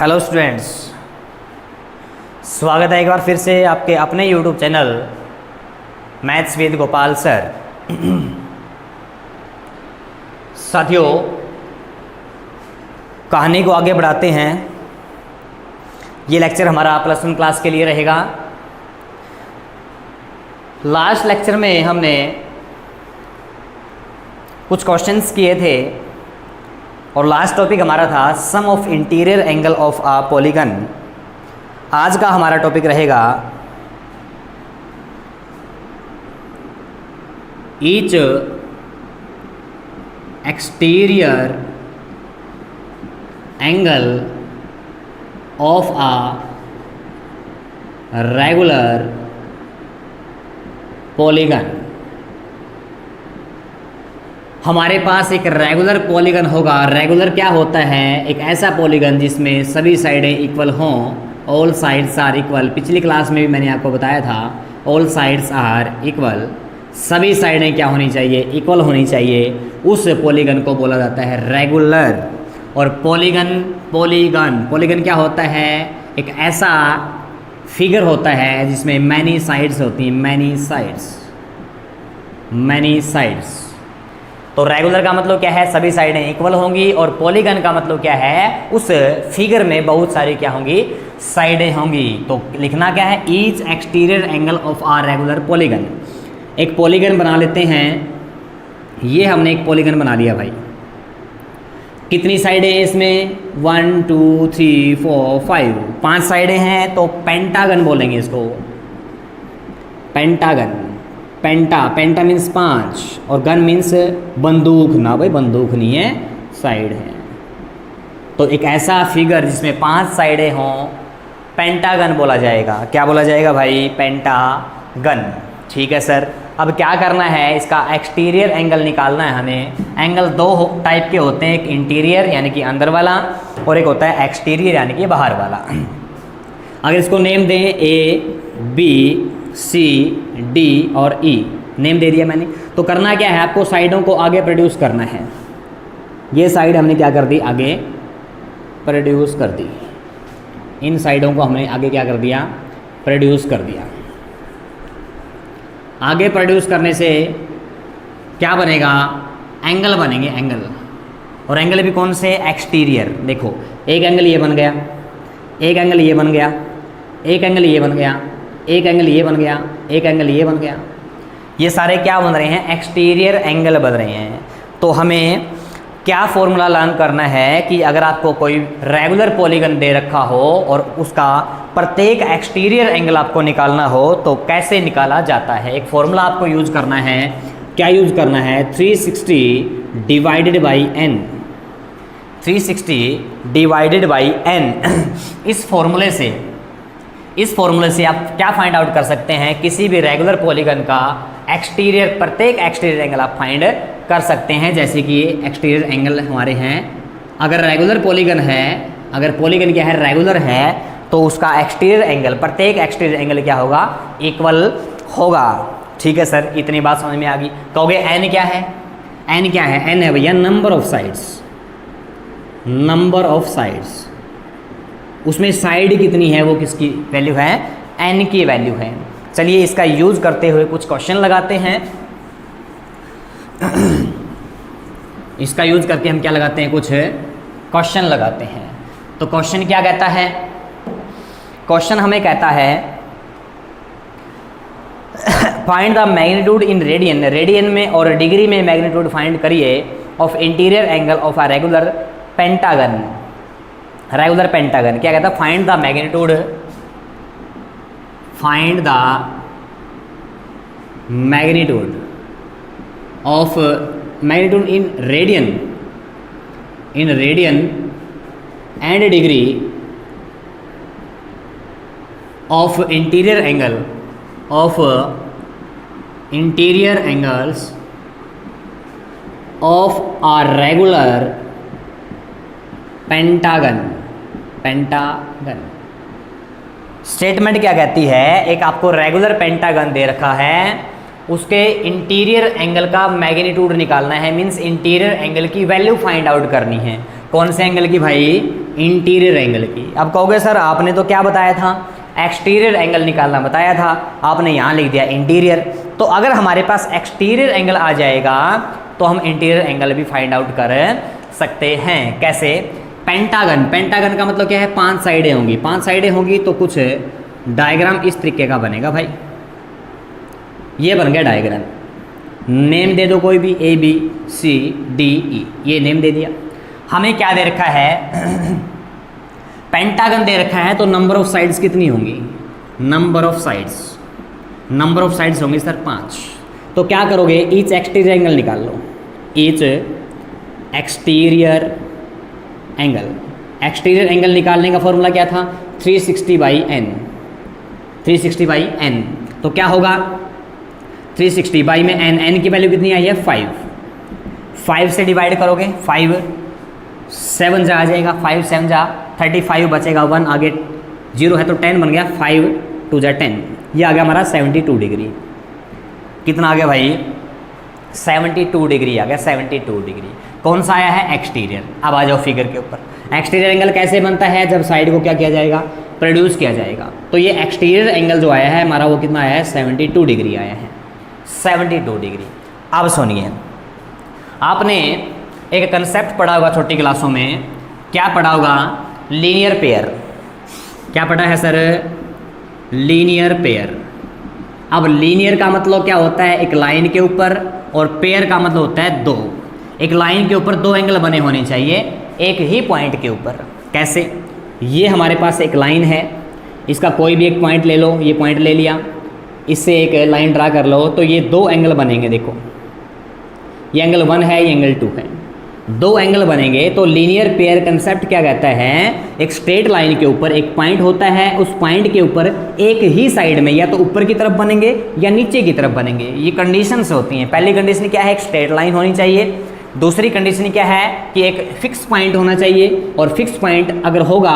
Hello students, स्वागत है एक बार फिर से आपके अपने YouTube channel maths with Gopal sir. साथियों, कहानी को आगे बढ़ाते हैं। ये लेक्चर हमारा +1 क्लास के लिए रहेगा। लास्ट लेक्चर में हमने कुछ क्वेश्चंस किए थे और लास्ट टॉपिक हमारा था sum of interior angle of a polygon. आज का हमारा टॉपिक रहेगा each exterior angle of a regular polygon. हमारे पास एक रेगुलर पॉलीगन होगा। रेगुलर क्या होता है? एक ऐसा पॉलीगन जिसमें सभी साइडें इक्वल हों। All sides are equal. पिछली क्लास में भी मैंने आपको बताया था ऑल साइड्स आर इक्वल। सभी साइडें क्या होनी चाहिए? इक्वल होनी चाहिए। उस पॉलीगन को बोला जाता है रेगुलर। और पॉलीगन क्या होता है? एक ऐसा फिगर होता है जिसमें मैनी साइड्स होती हैं। Many sides. तो रेगुलर का मतलब क्या है? सभी साइडें इक्वल होंगी। और पॉलीगन का मतलब क्या है? उस फिगर में बहुत सारी क्या होंगी? साइडें होंगी। तो लिखना क्या है? Each exterior angle of a regular polygon. एक पॉलीगन बना लेते हैं। ये हमने एक पॉलीगन बना लिया भाई। कितनी साइडें हैं इसमें? 1 2 3 4 5 5 साइडें हैं। तो पेंटागन बोलेंगे इसको। पेंटागन। पेंटा मीन्स 5 और गन मीन्स बंदूक। ना भाई, बंदूक नहीं है, साइड है। तो एक ऐसा फिगर जिसमें 5 साइडें हों पेंटागन बोला जाएगा। क्या बोला जाएगा भाई? पेंटागन। ठीक है सर। अब क्या करना है? इसका एक्सटीरियर एंगल निकालना है हमें। एंगल 2 टाइप के होते हैं, एक इंटीरियर यानी कि अंदर वाला और एक होता है एक्सटीरियर यानी कि बाहर वाला। अगर इसको नेम दें A B C D और E, नेम दे दिया मैंने। तो करना क्या है? आपको साइडों को आगे प्रोड्यूस करना है। ये साइड हमने क्या कर दी? आगे प्रोड्यूस कर दी। इन साइडों को हमने आगे क्या कर दिया? प्रोड्यूस कर दिया। आगे प्रोड्यूस करने से क्या बनेगा? एंगल बनेंगे, एंगल। और एंगल भी कौन से? एक्सटीरियर। देखो, एक एंगल ये बन गया, एक एंगल ये बन गया, एक एंगल ये बन गया, एक एंगल ये बन गया, एक एंगल ये बन गया। ये सारे क्या बन रहे हैं? एक्सटीरियर एंगल बन रहे हैं। तो हमें क्या फॉर्मूला लर्न करना है कि अगर आपको कोई रेगुलर पॉलीगन दे रखा हो और उसका प्रत्येक एक्सटीरियर एंगल आपको निकालना हो तो कैसे निकाला जाता है? एक फॉर्मूला आपको यूज करना है। क्या यूज करना है? 360 divided by n। 360 divided by n। इस फॉर्मूले से आप क्या फाइंड आउट कर सकते हैं? किसी भी रेगुलर पॉलीगन का एक्सटीरियर, प्रत्येक एक्सटीरियर एंगल आप फाइंड कर सकते हैं। जैसे कि एक्सटीरियर एंगल हमारे हैं। अगर रेगुलर पॉलीगन है, अगर पॉलीगन क्या है? रेगुलर है, तो उसका एक्सटीरियर एंगल, प्रत्येक एक्सटीरियर एंगल क्या होगा? इक्वल होगा। ठीक है सर, इतनी बात समझ में आ गई। कहोगे n क्या है? n क्या है? n है भैया number of sides. Number of sides. उसमें साइड कितनी है वो किसकी वैल्यू है? n की वैल्यू है। चलिए इसका यूज करते हुए कुछ क्वेश्चन लगाते हैं। इसका यूज करके हम क्या लगाते हैं? कुछ क्वेश्चन लगाते हैं। तो क्वेश्चन क्या कहता है? क्वेश्चन हमें कहता है find the magnitude in radian. Radian में और डिग्री में मैग्नीट्यूड फाइंड करिए of interior angle of a regular pentagon. Regular pentagon क्या कहता है? Find the magnitude, find the magnitude of magnitude in radian and degree of interior angle of interior angles of a regular pentagon. Statement क्या कहती है? एक आपको regular pentagon दे रखा है, उसके इंटीरियर एंगल का मैग्नीट्यूड निकालना है। मींस इंटीरियर एंगल की वैल्यू फाइंड आउट करनी है। कौन से एंगल की भाई? इंटीरियर एंगल की। अब कहोगे सर आपने तो क्या बताया था, एक्सटीरियर एंगल निकालना बताया था, आपने यहाँ लिख दिया इंटीरियर। तो अगर हमारे पास एक्सटीरियर एंगल आ जाएगा तो हम इंटीरियर एंगल भी फाइंड आउट कर सकते हैं। कैसे? पेंटागन, पेंटागन का मतलब क्या है? 5 साइडें होंगी, 5 साइडें होंगी तो कुछ डायग्राम इस तरीके का बनेगा भाई। ये बन गया डायग्राम। नेम दे दो कोई भी, A B C D E, ये नेम दे दिया। हमें क्या दे रखा है? पेंटागन दे रखा है, तो नंबर ऑफ साइड्स कितनी होंगी? Number of sides, number of sides होंगी सर 5। तो क्या करोगे? ईच एक्सटीरियर एंगल निकाल लो, each exterior angle. Exterior angle निकालने का फॉर्मूला क्या था? 360/n, 360/n। तो क्या होगा? 360 बाई में n की वैल्यू कितनी आई है? 5 से डिवाइड करोगे, 5 7 जा आ जाएगा, 5 7 जा 35 बचेगा, 1 आगे 0 है तो 10 बन गया, 5 2 जा 10, ये आ गया हमारा 72 डिग्री। कितना आ गया भाई? 72 डिग्री आ गया, 72 डिग्री। कौन सा आया है? एक्सटीरियर। अब आ जाओ फिगर के ऊपर। एक्सटीरियर एंगल कैसे बनता है? जब साइड को क्या किया जाएगा? प्रोड्यूस किया जाएगा। तो ये एक्सटीरियर एंगल जो आया है हमारा वो कितना आया है? 72 डिग्री आया है, 72 डिग्री। अब सुनिए, आपने एक कंसेप्ट पढ़ा होगा छोटी क्लासों में, क्या पढ़ा होगा? Linear pair. क्या पढ़ा है सर? Linear pair. अब लीनियर का मतलब क्या होता है? एक लाइन के ऊपर, और पेयर का मतलब होता है 2। एक लाइन के ऊपर 2 एंगल बने होने चाहिए एक ही पॉइंट के ऊपर। कैसे? ये हमारे पास एक लाइन है, इसका कोई भी एक पॉइंट ले लो, ये पॉइंट ले लिया, इससे एक लाइन ड्रा कर लो, तो ये 2 एंगल बनेंगे। देखो ये एंगल 1 है, ये एंगल 2 है, 2 एंगल बनेंगे। तो लीनियर पेयर कंसेप्ट क्या कहता है? एक स्ट्रेट लाइन के ऊपर एक पॉइंट होता है, उस पॉइंट के ऊपर एक ही साइड में या तो ऊपर की तरफ बनेंगे या नीचे की तरफ बनेंगे। ये कंडीशंस होती हैं। पहली कंडीशन क्या है? एक स्ट्रेट लाइन होनी चाहिए। दूसरी कंडीशन क्या है कि एक फिक्स पॉइंट होना चाहिए, और फिक्स पॉइंट अगर होगा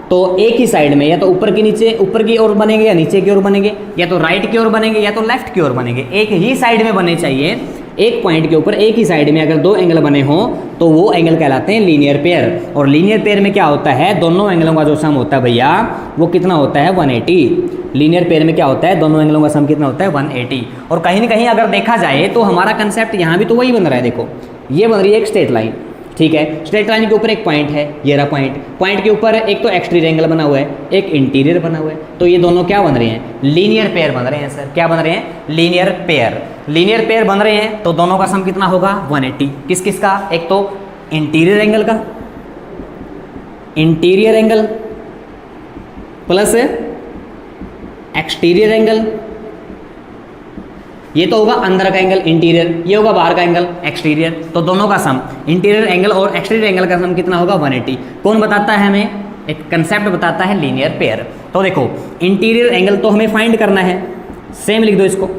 तो एक ही साइड में या तो ऊपर की नीचे, ऊपर की ओर बनेंगे या नीचे की ओर बनेंगे, या तो राइट की ओर बनेंगे या तो लेफ्ट की ओर बनेंगे। एक ही साइड में बने चाहिए, एक पॉइंट के ऊपर एक ही साइड में अगर 2 एंगल बने हों तो वो एंगल कहलाते हैं लीनियर पेयर। और लीनियर पेयर में क्या होता है? दोनों एंगलों का जो सम होता है भैया वो कितना होता है? 180। लीनियर पेयर में क्या होता है? दोनों एंगलों का सम कितना होता है? 180। और कहीं ना कहीं अगर देखा जाए तो हमारा कंसेप्ट यहाँ भी तो वही बन रहा है। देखो ये बन रही है एक स्ट्रेट लाइन, ठीक है, स्ट्रेट लाइन के ऊपर एक पॉइंट है, ये रहा पॉइंट, पॉइंट के ऊपर एक तो एक्सटीरियर एंगल बना हुआ है, एक इंटीरियर बना हुआ है, तो ये दोनों क्या बन रहे हैं? लीनियर पेयर बन रहे हैं सर। क्या बन रहे हैं? Linear pair. लीनियर पेयर बन रहे हैं तो दोनों का सम कितना होगा? 180। किस किस का? एक तो इंटीरियर एंगल का, interior angle plus exterior angle, ये तो होगा अंदर का एंगल इंटीरियर, ये होगा बाहर का एंगल एक्सटीरियर। तो दोनों का सम, इंटीरियर एंगल और एक्सटीरियर एंगल का सम कितना होगा? 180। कौन बताता है हमें? एक कंसेप्ट बताता है लीनियर पेयर। तो देखो इंटीरियर एंगल तो हमें फाइंड करना है, सेम लिख दो इसको,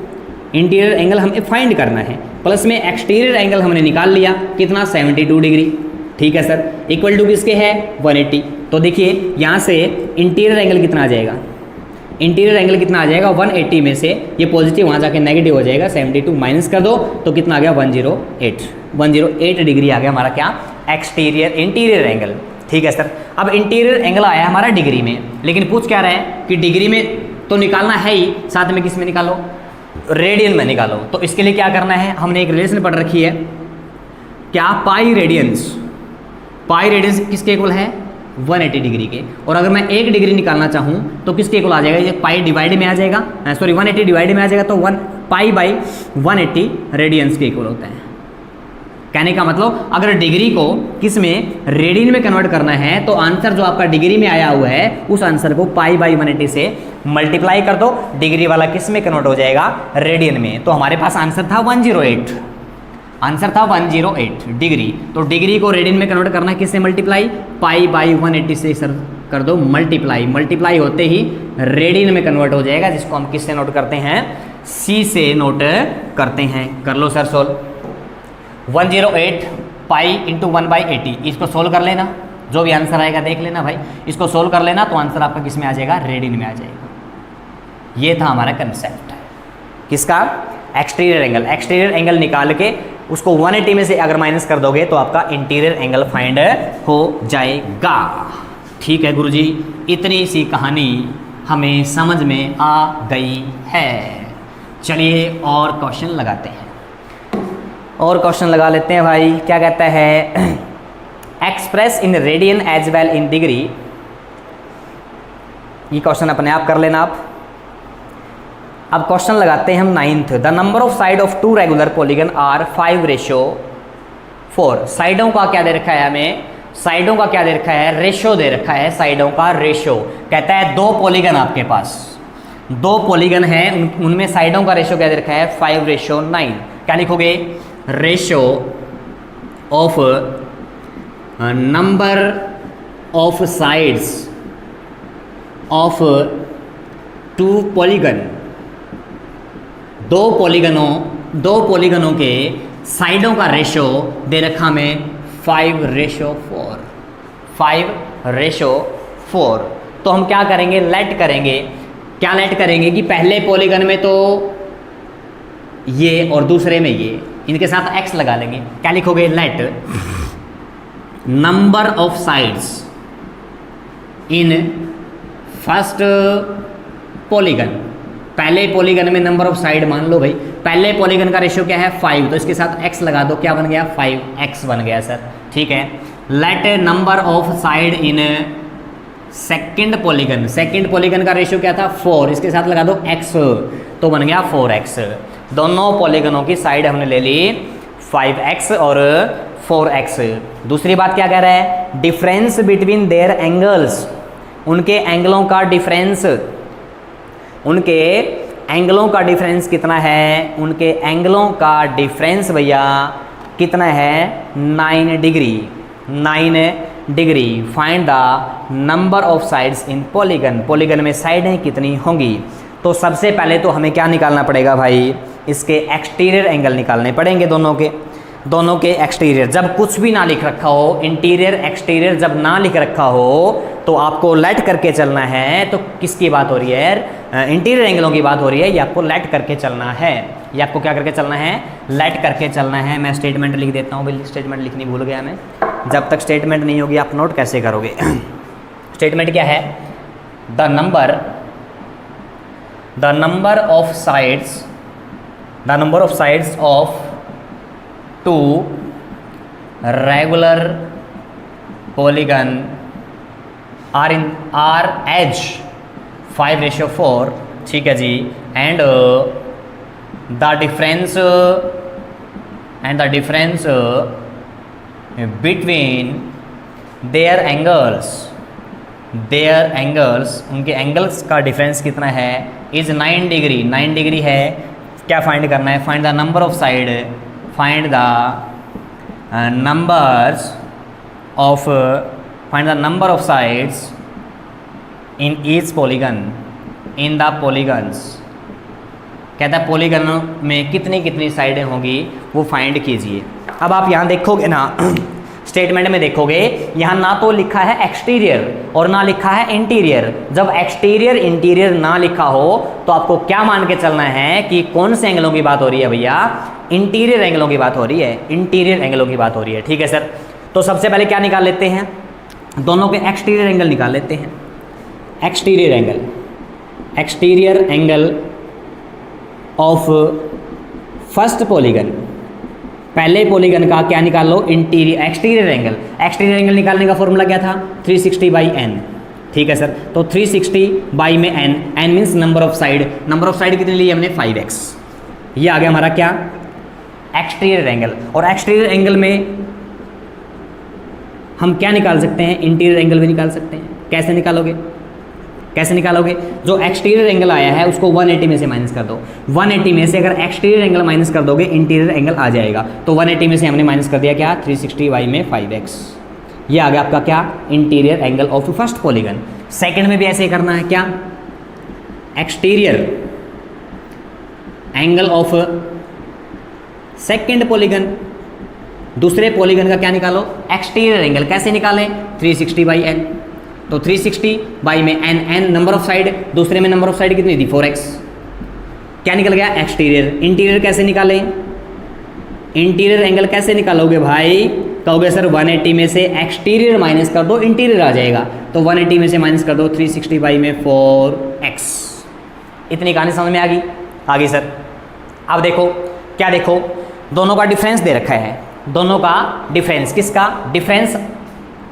इंटीरियर एंगल हमें फाइंड करना है, प्लस में एक्सटीरियर एंगल हमने निकाल लिया, कितना? 72 डिग्री। ठीक है सर, इक्वल टू किसके है? 180। तो देखिए यहाँ से इंटीरियर एंगल कितना आ जाएगा? इंटीरियर एंगल कितना आ जाएगा? 180 में से ये पॉजिटिव वहाँ जाके नेगेटिव हो जाएगा, 72 माइनस कर दो तो कितना आ गया? 108। 108 डिग्री आ गया हमारा क्या? Exterior interior angle. ठीक है सर, अब इंटीरियर एंगल आया हमारा डिग्री में, लेकिन पूछ क्या रहा है कि डिग्री में तो निकालना है ही, साथ में किस में निकालो? रेडियन में निकालो। तो इसके लिए क्या करना है? हमने एक रिलेशन पढ़ रखी है, क्या? पाई रेडियंस। पाई रेडियंस किसके इक्वल है? 180 डिग्री के। और अगर मैं 1 डिग्री निकालना चाहूँ तो किसके इक्वल आ जाएगा? ये पाई डिवाइड में आ जाएगा, सॉरी 180 डिवाइड में आ जाएगा, तो 1 पाई बाई 180 रेडियंस के इक्वल होता है। कहने का मतलब अगर डिग्री को किस में? रेडियन में कन्वर्ट करना है, तो आंसर जो आपका डिग्री में आया हुआ है उस आंसर को पाई बाई 180 से मल्टीप्लाई कर दो, डिग्री वाला किस में कन्वर्ट हो जाएगा? रेडियन में। तो हमारे पास आंसर था 108, आंसर था 108 डिग्री। तो डिग्री को रेडियन में कन्वर्ट करना है किससे? मल्टीप्लाई, पाई बाई 180 से सर कर दो मल्टीप्लाई, मल्टीप्लाई होते ही रेडियन में कन्वर्ट हो जाएगा, जिसको हम किससे नोट करते हैं? सी से नोट करते हैं। कर लो सर सोल्व। 108 पाई इंटू 1/80, इसको सोल्व कर लेना, जो भी आंसर आएगा देख लेना भाई, इसको सोल्व कर लेना तो आंसर आपका किस में आ जाएगा? रेडियन में आ जाएगा। ये था हमारा कंसेप्ट, किसका? Exterior angle. एक्सटीरियर एंगल निकाल के उसको 180 में से अगर माइनस कर दोगे तो आपका इंटीरियर एंगल फाइंड हो जाएगा। ठीक है गुरुजी, इतनी सी कहानी हमें समझ में आ गई है। चलिए और क्वेश्चन लगाते हैं, और क्वेश्चन लगा लेते हैं भाई। क्या कहता है, express in radian as well in degree. ये क्वेश्चन अपने आप कर लेना आप। अब क्वेश्चन लगाते हैं हम 9th। The number of side of two regular polygon are 5:4। साइडों का क्या दे रखा है हमें, साइडों का क्या दे रखा है, रेशो दे रखा है, साइडों का रेशो। कहता है दो पॉलीगन आपके पास, दो पॉलीगन है, उनमें साइडों का रेशो क्या दे रखा है, 5:9। क्या लिखोगे, ratio of number of sides of two polygon. दो पॉलीगनों के साइडों का रेशो दे रखा हमें 5:4। 5:4। तो हम क्या करेंगे, लेट करेंगे। क्या लेट करेंगे कि पहले पॉलीगन में तो ये और दूसरे में ये, इनके साथ x लगा लेंगे। क्या लिखोगे, let number of sides in first polygon. पहले पॉलीगन में नंबर ऑफ साइड मान लो भाई, पहले पॉलीगन का रेशियो क्या है 5, तो इसके साथ x लगा दो, क्या बन गया 5x बन गया सर। ठीक है, let number of side in second polygon. Second polygon का रेशियो क्या था 4, इसके साथ लगा दो x, तो बन गया 4x। दोनों पॉलीगनों की साइड हमने ले ली 5x और 4x। दूसरी बात क्या कह रहा है, डिफरेंस बिटवीन देयर एंगल्स। उनके एंगलों का डिफरेंस, उनके एंगलों का डिफरेंस कितना है, उनके एंगलों का डिफरेंस भैया कितना है 9 degree. 9 degree. Find the number of sides in polygon. Polygon में साइडें कितनी होंगी। तो सबसे पहले तो हमें क्या निकालना पड़ेगा भाई, इसके एक्सटीरियर एंगल निकालने पड़ेंगे दोनों के एक्सटीरियर। जब कुछ भी ना लिख रखा हो, इंटीरियर एक्सटीरियर जब ना लिख रखा हो तो आपको लेट करके चलना है। तो किसकी बात हो रही है, इंटीरियर एंगलों की बात हो रही है। ये आपको लेट करके चलना है, ये आपको क्या करके चलना है, लेट करके चलना है। मैं स्टेटमेंट लिख देता हूँ भाई, स्टेटमेंट लिखनी भूल गया मैं। जब तक स्टेटमेंट नहीं होगी आप नोट कैसे करोगे। स्टेटमेंट क्या है, the number of sides of two regular polygon are as 5:4। ठीक है जी। And the difference between their angles, उनके एंगल्स का डिफरेंस कितना है, इज 9 डिग्री। 9 डिग्री है। क्या फाइंड करना है, find the number of side, find the number of sides in each polygon, in the polygons. कहता है पॉलीगन में कितनी कितनी साइडें होंगी वो फाइंड कीजिए। अब आप यहाँ देखोगे ना, स्टेटमेंट में देखोगे यहाँ ना तो लिखा है एक्सटीरियर और ना लिखा है इंटीरियर। जब एक्सटीरियर इंटीरियर ना लिखा हो तो आपको क्या मान के चलना है कि कौन से एंगलों की बात हो रही है भैया, इंटीरियर एंगलों की बात हो रही है, इंटीरियर एंगलों की बात हो रही है। ठीक है सर। तो सबसे पहले क्या निकाल लेते हैं, दोनों के एक्सटीरियर एंगल निकाल लेते हैं। Exterior angle of first polygon, पहले पॉलीगन का क्या निकाल लो, एक्सटीरियर एंगल निकालने का फॉर्मूला क्या था 360/n। ठीक है सर। तो 360 में n means number of side कितनी ली हमने 5x। ये आ गया हमारा क्या, एक्सटीरियर एंगल। और एक्सटीरियर एंगल में हम क्या निकाल सकते हैं, इंटीरियर एंगल भी निकाल सकते हैं। कैसे निकालोगे, जो एक्सटीरियर एंगल आया है उसको 180 में से माइनस कर दो। 180 में से अगर एक्सटीरियर एंगल माइनस कर दोगे इंटीरियर एंगल आ जाएगा। तो 180 में से हमने माइनस कर दिया क्या 360 में 5x। ये आ गया आपका क्या, interior angle of first polygon. Second में भी ऐसे ही करना है, क्या, exterior angle of second polygon. दूसरे पॉलीगन का क्या निकालो, एक्सटीरियर एंगल। कैसे निकालें, 360/n। तो 360 में n नंबर ऑफ साइड, दूसरे में नंबर ऑफ साइड कितनी थी 4x। क्या निकल गया, एक्सटीरियर। इंटीरियर कैसे निकालें, इंटीरियर एंगल कैसे निकालोगे भाई? कहोगे सर 180 में से एक्सटीरियर माइनस कर दो, इंटीरियर आ जाएगा। तो 180 में से माइनस कर दो 360 बाई में 4x। इतनी कहानी समझ में आ गई? आ गई सर। अब देखो क्या, देखो दोनों का डिफरेंस दे रखा है, दोनों का डिफरेंस, किसका डिफरेंस?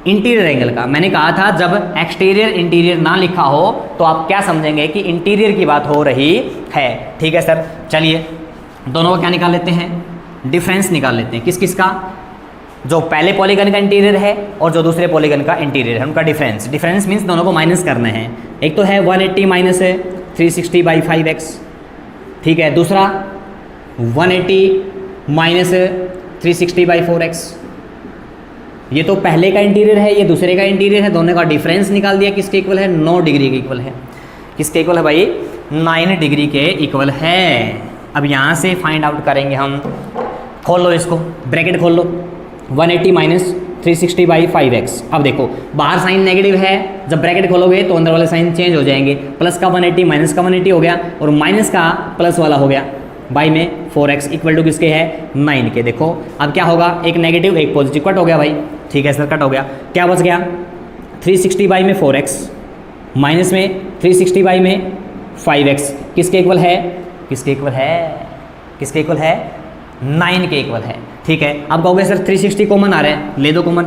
इंटीरियर एंगल का। मैंने कहा था जब एक्सटीरियर इंटीरियर ना लिखा हो तो आप क्या समझेंगे कि इंटीरियर की बात हो रही है। ठीक है सर, चलिए दोनों का क्या निकाल लेते हैं, डिफरेंस निकाल लेते हैं। किस किस का? जो पहले पॉलीगन का इंटीरियर है और जो दूसरे पॉलीगन का इंटीरियर है, उनका डिफरेंस। डिफरेंस मीन्स दोनों को माइनस करना है। एक तो है 180 माइनस 360 बाई 5x, ठीक है। दूसरा 180 माइनस 360 बाई 4x। ये तो पहले का इंटीरियर है, ये दूसरे का इंटीरियर है, दोनों का डिफरेंस निकाल दिया। किसके इक्वल है? 9 डिग्री के इक्वल है। किसके इक्वल है भाई? 9 डिग्री के इक्वल है। अब यहाँ से फाइंड आउट करेंगे हम। खोल लो इसको, ब्रैकेट खोल लो। 180 माइनस 360 बाई 5x। अब देखो बाहर साइन नेगेटिव है, जब ब्रैकेट खोलोगे तो अंदर वाले साइन चेंज हो जाएंगे। प्लस का 180 माइनस का 180 हो गया और माइनस का प्लस वाला हो गया। बाई में 4x इक्वल टू किसके है? 9 के। देखो अब क्या होगा, एक नेगेटिव एक पॉजिटिव, कट हो गया भाई। ठीक है सर, कट हो गया। क्या बच गया? 360 बाई में 4x माइनस में 360 बाई में 5x। किसके इक्वल है? किसके इक्वल है? किसके इक्वल है? 9 के इक्वल है। ठीक है, अब कहोगे सर 360 कॉमन आ रहा है, ले दो कॉमन।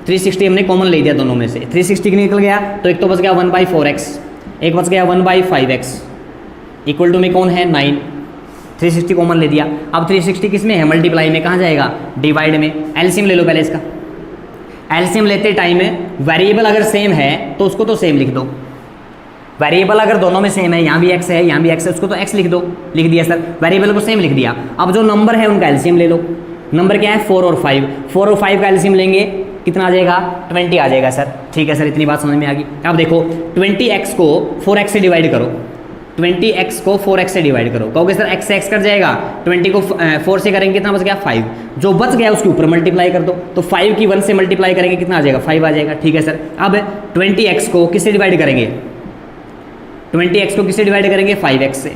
360 हमने कॉमन ले दिया दोनों में से, 360 निकल गया तो एक तो बच गया 1/4x, एक बच गया 1/5x इक्वल टू में कौन है? 9। 360 कॉमन ले दिया। अब 360 किस में है? मल्टीप्लाई में। कहाँ जाएगा? डिवाइड में। एलसीएम ले लो पहले इसका। एलसीएम लेते टाइम वेरिएबल अगर सेम है तो उसको तो सेम लिख दो। वेरिएबल अगर दोनों में सेम है, यहाँ भी x है यहाँ भी x है, उसको तो x लिख दो। लिख दिया सर, वेरिएबल को सेम लिख दिया। अब जो नंबर है उनका एलसीएम ले लो। नंबर क्या है? 4 और 5। 4 और 5 का एलसीएम लेंगे, कितना आ जाएगा? 20 आ जाएगा सर। ठीक है सर, इतनी बात समझ में आ गई। अब देखो 20x को 4x से डिवाइड करो, 20x को 4x से डिवाइड करो। कहोगे सर x से x कट जाएगा, 20 को 4 से करेंगे कितना बच गया? 5। जो बच गया उसके ऊपर मल्टीप्लाई कर दो, तो 5 की 1 से मल्टीप्लाई करेंगे कितना आ जाएगा? 5 आ जाएगा। ठीक है सर, अब 20x को किससे डिवाइड करेंगे? 20x को किससे डिवाइड करेंगे? 5x से।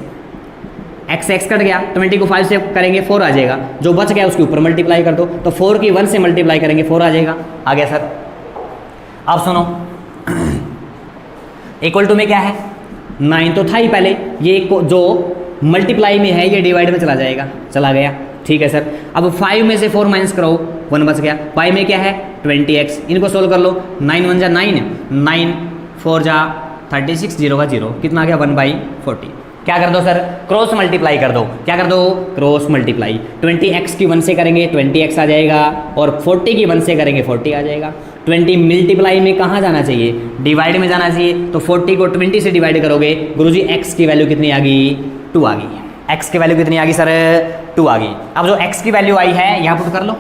x से x कट गया, 20 को 5 से करेंगे 4 आ जाएगा। जो बच गया उसके ऊपर मल्टीप्लाई कर दो, तो 4 की 1 से मल्टीप्लाई करेंगे 4 आ जाएगा। आ गया सर। अब सुनो, इक्वल टू में क्या है? 9 तो था ही पहले, ये जो मल्टीप्लाई में है ये डिवाइड में चला जाएगा, चला गया। ठीक है सर, अब 5 में से 4 माइनस करो, 1 बच गया। y में क्या है? 20x। इनको सोल्व कर लो। 9 1 जा 9, 9 4 जा 36, 0 का 0, कितना आ गया? 1/40। क्या कर दो सर? क्रॉस मल्टीप्लाई कर दो। क्या कर दो? Cross multiply. 20x की 1 से करेंगे 20x आ जाएगा और 40 की 1 से करेंगे 40 आ जाएगा। 20 मल्टीप्लाई में कहाँ जाना चाहिए? डिवाइड में जाना चाहिए। तो 40 को 20 से डिवाइड करोगे, गुरुजी x की वैल्यू कितनी आ गई? 2 आ गई। x की वैल्यू कितनी आ गई सर? 2 आ गई। अब जो x की वैल्यू आई है यहाँ पुट कर लो,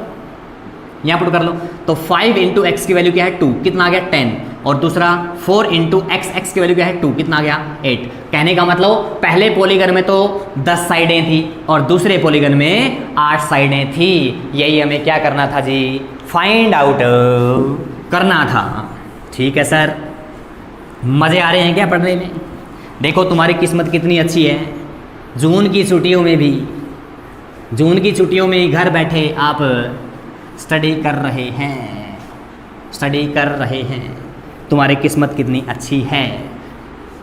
यहाँ पुट कर लो। तो 5 इंटू एक्स की वैल्यू क्या है? 2, कितना आ गया? 10। और दूसरा 4 इंटू एक्स की वैल्यू क्या है? 2, कितना आ गया? 8। कहने का मतलब पहले पॉलीगन में तो 10 साइडें थी और दूसरे पॉलीगन में 8 साइडें थी। यही हमें क्या करना था जी? फाइंड आउट करना था। ठीक है सर, मज़े आ रहे हैं क्या पढ़ने में? देखो तुम्हारी किस्मत कितनी अच्छी है, जून की छुट्टियों में भी, जून की छुट्टियों में घर बैठे आप स्टडी कर रहे हैं, स्टडी कर रहे हैं। तुम्हारी किस्मत कितनी अच्छी है।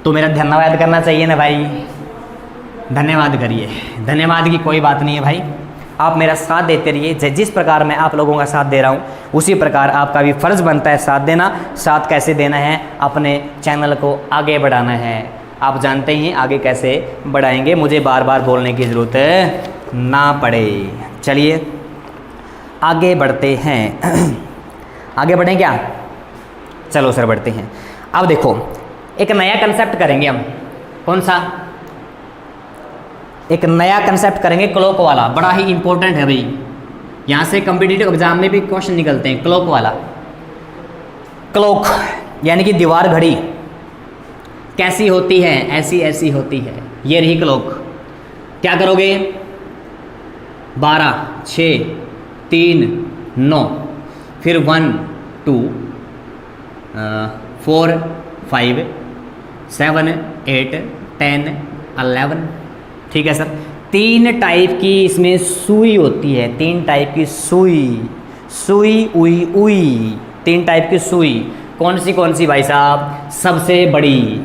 तो मेरा धन्यवाद करना चाहिए ना भाई, धन्यवाद करिए। धन्यवाद की कोई बात नहीं है भाई, आप मेरा साथ देते रहिए। जिस प्रकार मैं आप लोगों का साथ दे रहा हूँ उसी प्रकार आपका भी फ़र्ज़ बनता है साथ देना। साथ कैसे देना है? अपने चैनल को आगे बढ़ाना है। आप जानते ही आगे कैसे बढ़ाएंगे, मुझे बार बार बोलने की ज़रूरत ना पड़े। चलिए आगे बढ़ते हैं। आगे बढ़ें क्या? चलो सर बढ़ते हैं। अब देखो एक नया कंसेप्ट करेंगे हम। कौन सा? एक नया कंसेप्ट करेंगे क्लॉक वाला, बड़ा ही इंपॉर्टेंट है भाई। यहाँ से कॉम्पिटिटिव एग्जाम में भी क्वेश्चन निकलते हैं। क्लॉक वाला, क्लॉक यानी कि दीवार घड़ी कैसी होती है? ऐसी ऐसी होती है। ये रही क्लॉक। क्या करोगे? 12 6 3 9, फिर 1 2 4 5 7 8 10 11। ठीक है सर, 3 टाइप की इसमें सुई होती है, 3 टाइप की सुई, सुई उई उई, 3 टाइप की सुई। कौन सी भाई साहब? सबसे बड़ी,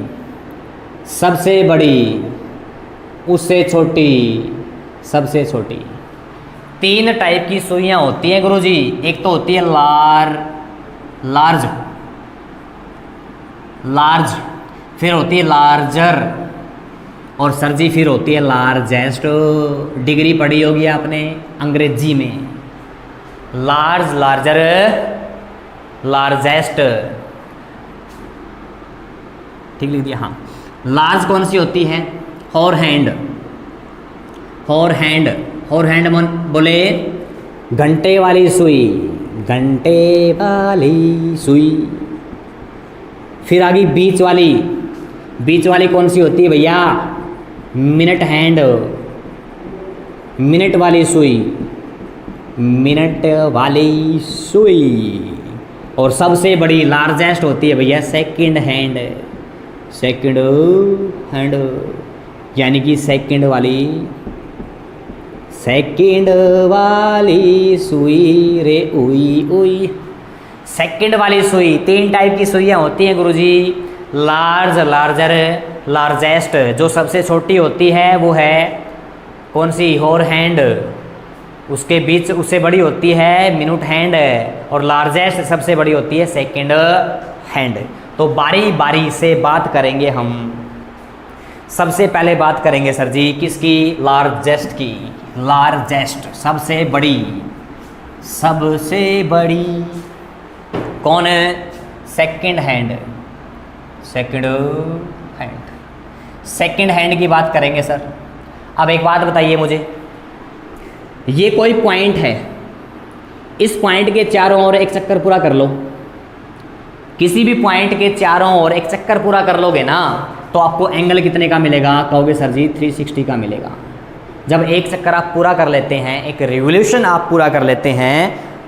सबसे बड़ी, उससे छोटी, सबसे छोटी। 3 टाइप की सुइयां होती हैं गुरुजी। एक तो होती है लार्ज, लार्ज, फिर होती है लार्जर, और सर जी फिर होती है लार्जेस्ट। डिग्री पढ़ी होगी आपने अंग्रेजी में, लार्ज, लार्जर, लार्जेस्ट, ठीक लिख दिया। हाँ, लार्ज कौन सी होती है? होर हैंड, होर हैंड, होर हैंड मन बोले घंटे वाली सुई, घंटे वाली सुई। फिर आगे बीच वाली, बीच वाली कौन सी होती है भैया? मिनट हैंड, मिनट वाली सुई, मिनट वाली सुई। और सबसे बड़ी लार्जेस्ट होती है भैया सेकंड हैंड, सेकंड हैंड, यानी कि सेकंड वाली, सेकंड वाली सुई रे उई उई। सेकंड वाली सुई, 3 टाइप की सुइयां होती हैं गुरुजी। Large, larger, largest. जो सबसे छोटी होती है वो है कौन सी? होर हैंड। उसके बीच उससे बड़ी होती है मिनट हैंड, और लार्जेस्ट सबसे बड़ी होती है सेकंड हैंड। तो बारी बारी से बात करेंगे हम। सबसे पहले बात करेंगे सर जी किसकी? लार्जेस्ट की। लार्जेस्ट, सबसे बड़ी, सबसे बड़ी कौन है? Second hand, second hand, second hand की बात करेंगे सर। अब एक बात बताइए मुझे, ये कोई पॉइंट है, इस पॉइंट के चारों ओर एक चक्कर पूरा कर लो। किसी भी पॉइंट के चारों ओर एक चक्कर पूरा कर लोगे ना, तो आपको एंगल कितने का मिलेगा? कहोगे सर जी 360 का मिलेगा। जब एक चक्कर आप पूरा कर लेते हैं, एक रिवोल्यूशन आप पूरा कर लेते हैं,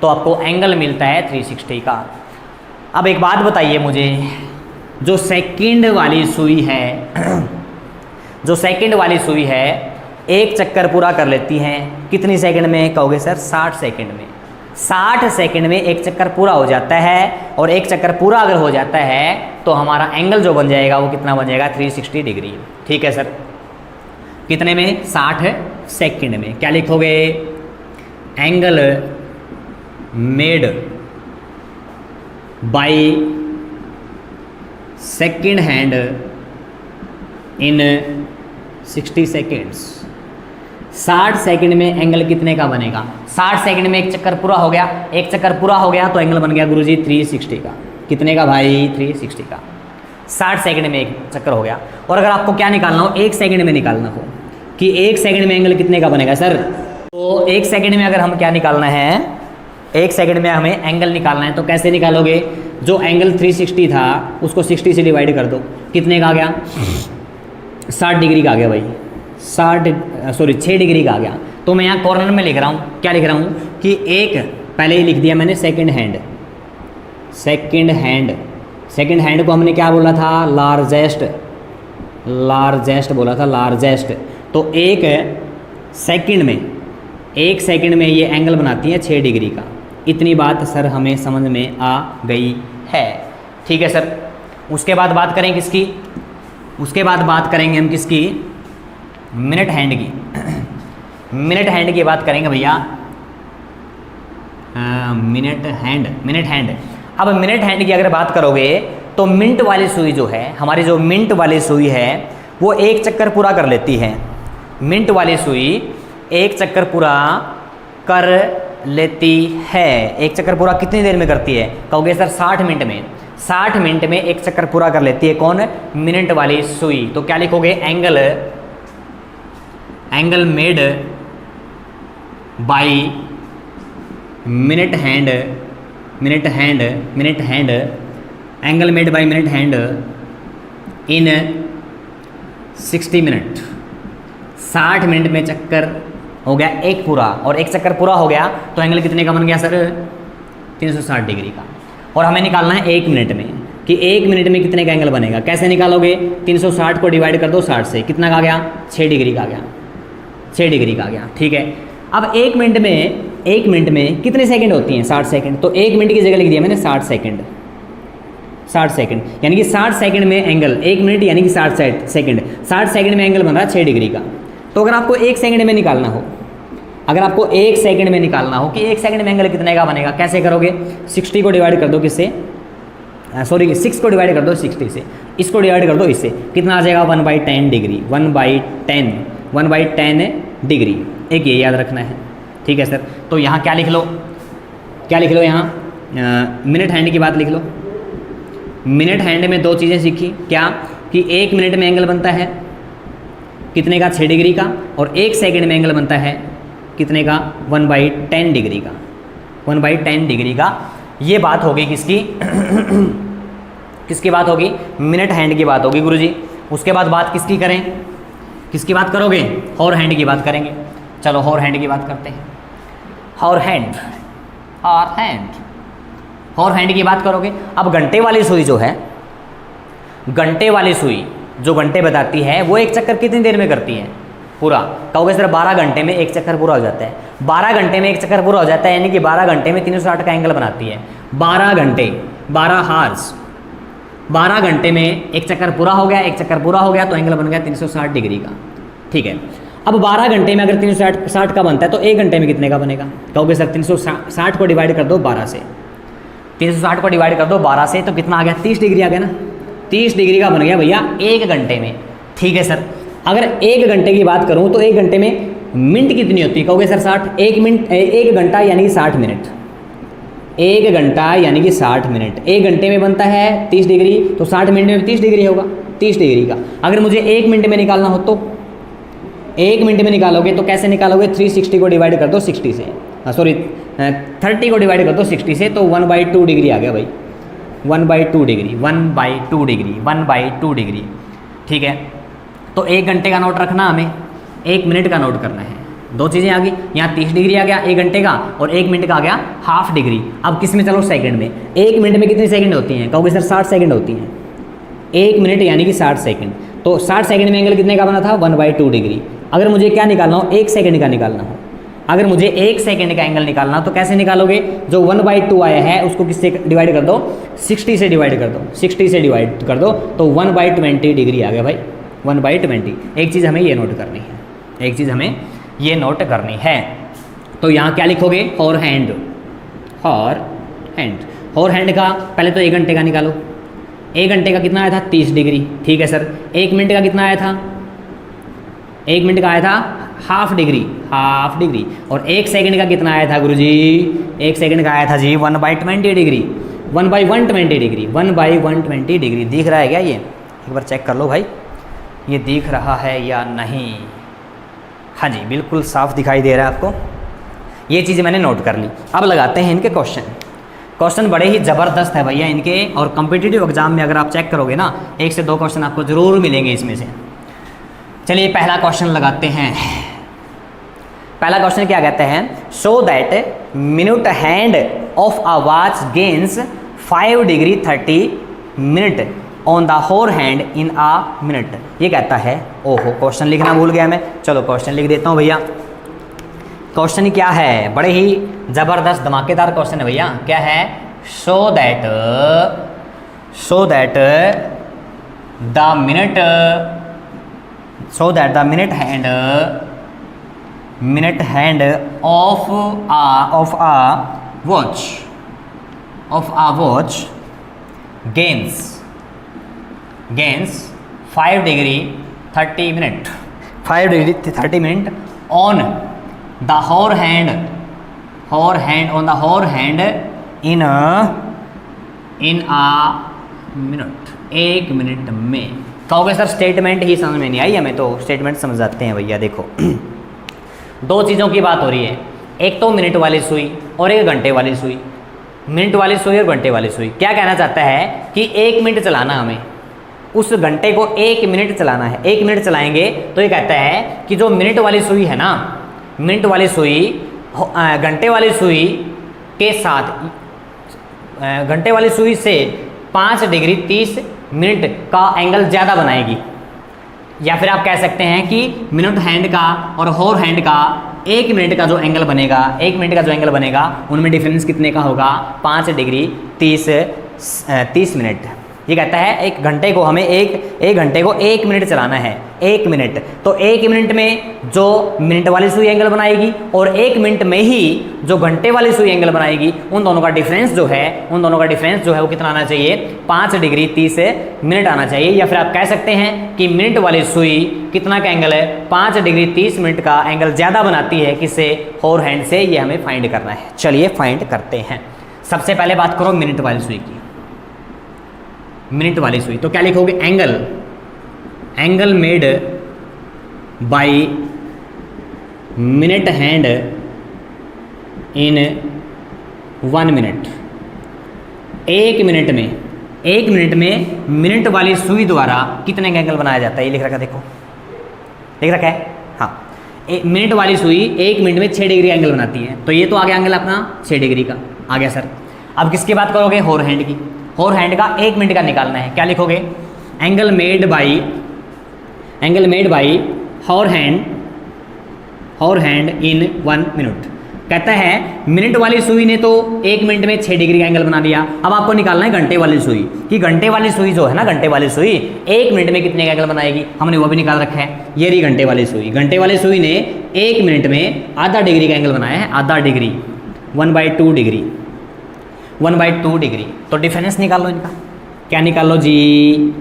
तो आपको एंगल मिलता है 360 का। अब एक बात बताइए मुझे, जो सेकंड वाली सुई है, जो सेकंड वाली सुई है, एक चक्कर पूरा कर लेती हैं कितनी सेकंड में? कहोगे सर 60 सेकंड में। 60 सेकंड में एक चक्कर पूरा हो जाता है, और एक चक्कर पूरा अगर हो जाता है तो हमारा एंगल जो बन जाएगा वो कितना बन जाएगा? 360 डिग्री। ठीक है सर, कितने में? 60 सेकंड में। क्या लिखोगे? Angle made by second hand in 60 seconds. 60 second में एंगल कितने का बनेगा? 60 सेकंड में एक चक्कर पूरा हो गया, एक चक्कर पूरा हो गया तो एंगल बन गया गुरुजी 360 का। कितने का भाई? 360 का। 60 सेकंड में एक चक्कर हो गया। और अगर आपको क्या निकालना हो, 1 सेकंड में निकालना हो कि 1 सेकंड में एंगल कितने का बनेगा सर, तो 1 सेकंड में अगर हम क्या निकालना है, 1 सेकंड में हमें एंगल निकालना है, तो कैसे निकालोगे? जो एंगल 360 था उसको 60 से डिवाइड कर दो। कितने का आ गया? 60 डिग्री का आ गया भाई, 6 डिग्री का आ गया। तो मैं यहाँ कॉर्नर में लिख रहा हूँ, क्या लिख रहा हूँ कि एक पहले ही लिख दिया मैंने second hand, second hand, second hand को हमने क्या बोला था? लार्जेस्ट, लार्जेस्ट बोला था, लार्जेस्ट। तो एक सेकंड में, 1 सेकंड में ये एंगल बनाती है 6 डिग्री का। इतनी बात सर हमें समझ में आ गई है। ठीक है सर, उसके बाद बात करें किसकी? उसके बाद बात करेंगे हम किसकी? मिनट हैंड की। मिनट हैंड की बात करेंगे भैया, मिनट हैंड, मिनट हैंड। अब मिनट हैंड की अगर बात करोगे तो मिनट वाली सुई जो है हमारी, जो मिनट वाली सुई है वो एक चक्कर पूरा कर लेती है। मिनट वाली सुई एक चक्कर पूरा कर लेती है। एक चक्कर पूरा कितनी देर में करती है? कहोगे सर 60 मिनट में। 60 मिनट में एक चक्कर पूरा कर लेती है कौन? मिनट वाली सुई। तो क्या लिखोगे? Angle, angle made by minute hand, minute hand, minute hand, angle made by minute hand in 60 minute. 60 minute में चक्कर हो गया एक पूरा, और एक चक्कर पूरा हो गया तो एंगल कितने का बन गया सर? 360 डिग्री का। और हमें निकालना है 1 मिनट में कि 1 मिनट में कितने का एंगल बनेगा। कैसे निकालोगे? 360 को डिवाइड कर दो 60 से, कितना का आ गया? 6 डिग्री का आ गया। 6 डिग्री का आ गया, ठीक है। अब 1 मिनट में कितने सेकंड होती हैं? 60 सेकंड। तो 1 मिनट की जगह लिख दिया मैंने 60 सेकंड, 60 सेकंड, यानी कि 60 सेकंड में एंगल, 1 मिनट यानी कि 60 सेकंड, 60 सेकंड में एंगल बन रहा है 6 डिग्री का। तो अगर आपको 1 सेकंड में निकालना हो, अगर आपको 1 सेकंड में निकालना हो कि 1 सेकंड में एंगल कितने का बनेगा, कैसे करोगे? 60 को डिवाइड कर दो किससे, सॉरी 6 को डिवाइड कर दो 60 से, इसको डिवाइड कर दो इससे, कितना आ जाएगा? 1/10 डिग्री, 1/10 डिग्री। एक ये याद रखना है, ठीक है सर। तो यहाँ क्या लिख लो, क्या लिख लो यहाँ? मिनट हैंड की बात लिख लो। मिनट हैंड में 2 चीज़ें सीखी, क्या? कि 1 मिनट में एंगल बनता है कितने का? 6 डिग्री का। और 1 सेकंड में एंगल बनता है कितने का? 1/10 डिग्री का, 1/10 डिग्री का। ये बात होगी किसकी? किसकी बात होगी? मिनट हैंड की बात होगी गुरुजी। उसके बाद बात किसकी करें? किसकी बात करोगे? हॉर हैंड की बात करेंगे। चलो हॉर हैंड की बात करते हैं। Hour hand, hour hand, hour hand की बात करोगे। अब घंटे वाली सुई जो है, घंटे वाली सुई जो घंटे बताती है, वो एक चक्कर कितनी देर में करती है? पूरा। कहोगे सर 12 घंटे में एक चक्कर पूरा हो जाता है। 12 घंटे में एक चक्कर पूरा हो जाता है, यानी कि 12 घंटे में 360 का एंगल बनाती है। 12 घंटे, 12 हार्स, 12 घंटे में एक चक्कर पूरा हो गया, एक चक्कर पूरा हो गया तो एंगल बन गया 360 डिग्री का, ठीक है। अब 12 घंटे में अगर 360 का बनता है तो 1 घंटे में कितने का बनेगा? कहोगे सर 360 को डिवाइड कर दो 12 से, 360 को डिवाइड कर दो 12 से, तो कितना आ गया? 30 डिग्री आ गया ना। 30 डिग्री का बन गया भैया 1 घंटे में, ठीक है सर। अगर 1 घंटे की बात करूं तो 1 घंटे में मिनट कितनी होती है? कहोगे सर 60। 1 घंटा यानी कि 60 मिनट, 1 घंटा यानी कि 60 मिनट। 1 घंटे में बनता है 30 डिग्री, तो 60 मिनट में 30 डिग्री होगा, 30 डिग्री का। अगर मुझे 1 मिनट में निकालना हो तो 1 मिनट में निकालोगे तो कैसे निकालोगे? 360 को डिवाइड कर दो 60 से, सॉरी 30 को डिवाइड कर दो 60 से, तो 1/2 डिग्री आ गया भाई, 1/2 डिग्री, 1/2 डिग्री, 1/2 डिग्री, ठीक है। तो 1 घंटे का नोट रखना, हमें 1 मिनट का नोट करना है। 2 चीज़ें आ गई, यहाँ 30 डिग्री आ गया 1 घंटे का, और 1 मिनट का आ गया हाफ डिग्री। अब किस में? चलो सेकंड में। 1 मिनट में कितनी सेकंड होती हैं? कहोगे सर 60 सेकंड होती हैं। 1 मिनट यानी कि 60 सेकंड, तो 60 सेकंड में एंगल कितने का बना था? 1/2 डिग्री। अगर मुझे क्या निकालना हो? 1 सेकंड का निकालना हो, अगर मुझे 1 सेकंड का एंगल निकालना हो तो कैसे निकालोगे? जो 1/2 आया है उसको किससे डिवाइड कर दो? 60 से डिवाइड कर दो, 60 से डिवाइड कर दो, तो 1/20 डिग्री आ गया भाई, 1/20। एक चीज़ हमें ये नोट करनी है, एक चीज़ हमें ये नोट करनी है। तो यहाँ क्या लिखोगे? Hour hand, hour hand, hour hand का पहले तो 1 घंटे का निकालो। 1 घंटे का कितना आया था? 30 डिग्री, ठीक है सर। 1 मिनट का कितना आया था? 1 मिनट का आया था हाफ डिग्री, हाफ डिग्री। और 1 सेकंड का कितना आया था गुरुजी? 1 सेकंड का आया था जी 1/20 डिग्री, 1/120 डिग्री, 1/120 डिग्री। दिख रहा है क्या ये? एक बार चेक कर लो भाई, ये दिख रहा है या नहीं? हाँ जी, बिल्कुल साफ दिखाई दे रहा है आपको। ये चीज़ मैंने नोट कर ली। अब लगाते हैं इनके क्वेश्चन। क्वेश्चन बड़े ही ज़बरदस्त है भैया इनके, और कॉम्पिटिटिव एग्जाम में अगर आप चेक करोगे ना, 1 से 2 क्वेश्चन आपको ज़रूर मिलेंगे इसमें से। चलिए पहला क्वेश्चन लगाते हैं। पहला क्वेश्चन क्या कहते हैं? Show that minute hand of a watch gains 5 degree 30 minute on the होर हैंड इन अ मिनट। ये कहता है, ओहो क्वेश्चन लिखना भूल गया मैं, चलो क्वेश्चन लिख देता हूँ भैया। क्वेश्चन क्या है? बड़े ही ज़बरदस्त धमाकेदार क्वेश्चन है भैया। क्या है? Show that the minute, so that the minute hand of a watch gains 5 degree 30 minute, 5 degree 30 minute on the hour hand on the hour hand in a minute, 1 minute में। कहोगे सर स्टेटमेंट ही समझ में नहीं आई हमें, तो statement समझाते हैं भैया। देखो 2 चीज़ों की बात हो रही है, एक तो मिनट वाली सुई और एक घंटे वाली सुई। मिनट वाली सुई और घंटे वाली सुई क्या कहना चाहता है कि 1 मिनट चलाना, हमें उस घंटे को 1 मिनट चलाना है। 1 मिनट चलाएंगे तो ये कहता है कि जो मिनट वाली सुई है ना, मिनट वाली सुई घंटे वाली सुई के साथ, घंटे वाली सुई से 5 डिग्री 30 मिनट का एंगल ज़्यादा बनाएगी। या फिर आप कह सकते हैं कि मिनट हैंड का और होर हैंड का 1 मिनट का जो एंगल बनेगा, 1 मिनट का जो एंगल बनेगा उनमें डिफरेंस कितने का होगा, 5 डिग्री 30 मिनट। ये कहता है एक घंटे को हमें एक घंटे को 1 मिनट चलाना है, 1 मिनट। तो 1 मिनट में जो मिनट वाली सुई एंगल बनाएगी और 1 मिनट में ही जो घंटे वाली सुई एंगल बनाएगी, उन दोनों का डिफरेंस जो है वो कितना आना चाहिए, 5 डिग्री 30 मिनट आना चाहिए। या फिर आप कह सकते हैं कि मिनट वाली सुई कितना का एंगल है, 5 डिग्री 30 मिनट का एंगल ज़्यादा बनाती है किससे, होर हैंड से। ये हमें फाइंड करना है। चलिए फाइंड करते हैं। सबसे पहले बात करो मिनट वाली सुई की। मिनट वाली सुई तो क्या लिखोगे, angle made by minute hand in 1 minute. 1 minute में मिनट वाली सुई द्वारा कितने का एंगल बनाया जाता है, ये लिख रखा, देखो लिख रखा है। हाँ, मिनट वाली सुई 1 मिनट में 6 डिग्री एंगल बनाती है। तो ये तो आ गया एंगल अपना 6 डिग्री का आ गया सर। अब किसकी बात करोगे, होर हैंड की। होर हैंड का 1 मिनट का निकालना है। क्या लिखोगे, एंगल मेड बाई होर हैंड इन 1 मिनट। कहता है मिनट वाली सुई ने तो 1 मिनट में 6 डिग्री का एंगल बना दिया। अब आपको निकालना है घंटे वाली सुई, कि घंटे वाली सुई जो है ना, घंटे वाली सुई 1 मिनट में कितने का एंगल बनाएगी, हमने वो भी निकाल रखा है। ये रही घंटे वाली सुई। घंटे वाली सुई ने 1 मिनट में आधा डिग्री का एंगल बनाया है, आधा डिग्री, 1/2 डिग्री, 1/2 डिग्री। तो डिफरेंस निकाल लो इनका। क्या निकाल लो जी,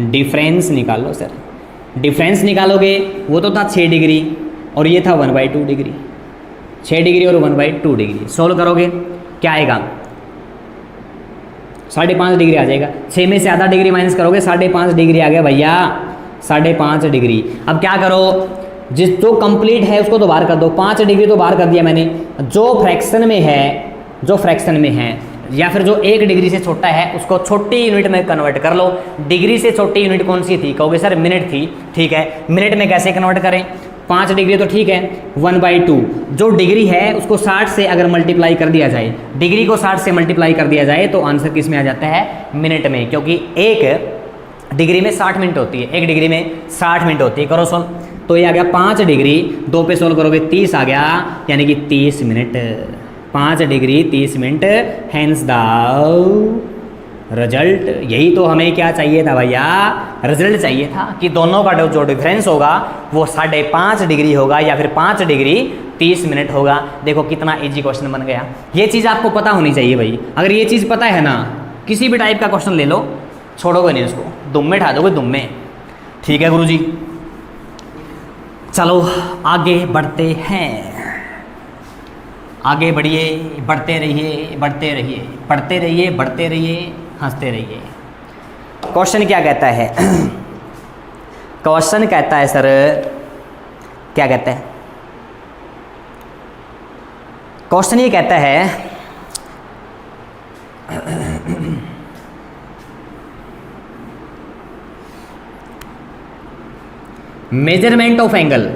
डिफरेंस निकाल लो सर। डिफरेंस निकालोगे वो तो था 6 डिग्री और ये था 1/2 डिग्री। 6 डिग्री और 1/2 डिग्री सोल्व करोगे क्या आएगा, 5.5 डिग्री आ जाएगा। 6 में से आधा डिग्री माइनस करोगे 5.5 डिग्री आ गया भैया, 5.5 डिग्री। अब क्या करो, जो कंप्लीट है उसको तो बाहर कर दो, 5 डिग्री तो बाहर कर दिया मैंने। जो फ्रैक्शन में है या फिर जो 1 डिग्री से छोटा है उसको छोटी यूनिट में कन्वर्ट कर लो। डिग्री से छोटी यूनिट कौन सी थी, कहोगे सर मिनट थी। ठीक है, मिनट में कैसे कन्वर्ट करें, 5 डिग्री तो ठीक है, 1/2 जो डिग्री है उसको 60 से अगर मल्टीप्लाई कर दिया जाए, डिग्री को 60 से मल्टीप्लाई कर दिया जाए तो आंसर किस में आ जाता है, मिनट में। क्योंकि 1 डिग्री में 60 मिनट होती है, 1 डिग्री में 60 मिनट होती है। करो सोल्व, तो ये आ गया 5 डिग्री, 2 पे सोल्व करोगे 30 आ गया, यानी कि 30 minute. 5 degree 30 minute, hence the result. यही तो हमें क्या चाहिए था भैया, रिजल्ट चाहिए था कि दोनों का जो डिफरेंस होगा वो 5.5 डिग्री होगा या फिर 5 डिग्री 30 मिनट होगा। देखो कितना इजी क्वेश्चन बन गया। ये चीज़ आपको पता होनी चाहिए भाई। अगर ये चीज़ पता है ना, किसी भी टाइप का क्वेश्चन ले लो, छोड़ोगे नहीं उसको, दुम में ठा दोगे, दुम में। ठीक है गुरुजी, चलो आगे बढ़ते हैं। आगे बढ़िए, बढ़ते रहिए, बढ़ते रहिए, पढ़ते रहिए, बढ़ते रहिए, हंसते रहिए। क्वेश्चन क्या कहता है क्वेश्चन कहता है सर, क्या कहता है क्वेश्चन, ये कहता है measurement of angle,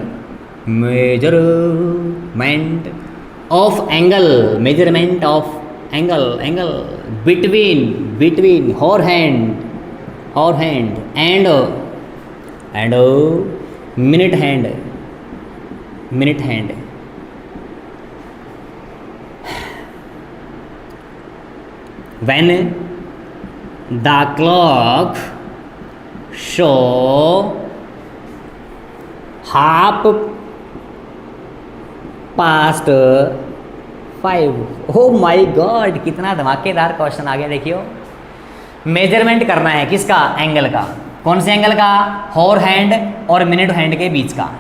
measurement of angle between hour hand and minute hand when the clock show half past 5। Oh my god, कितना धमाकेदार क्वेश्चन आ गया। देखियो, मेजरमेंट करना है किसका, एंगल का। कौन से एंगल का, होर हैंड और मिनट हैंड के बीच का।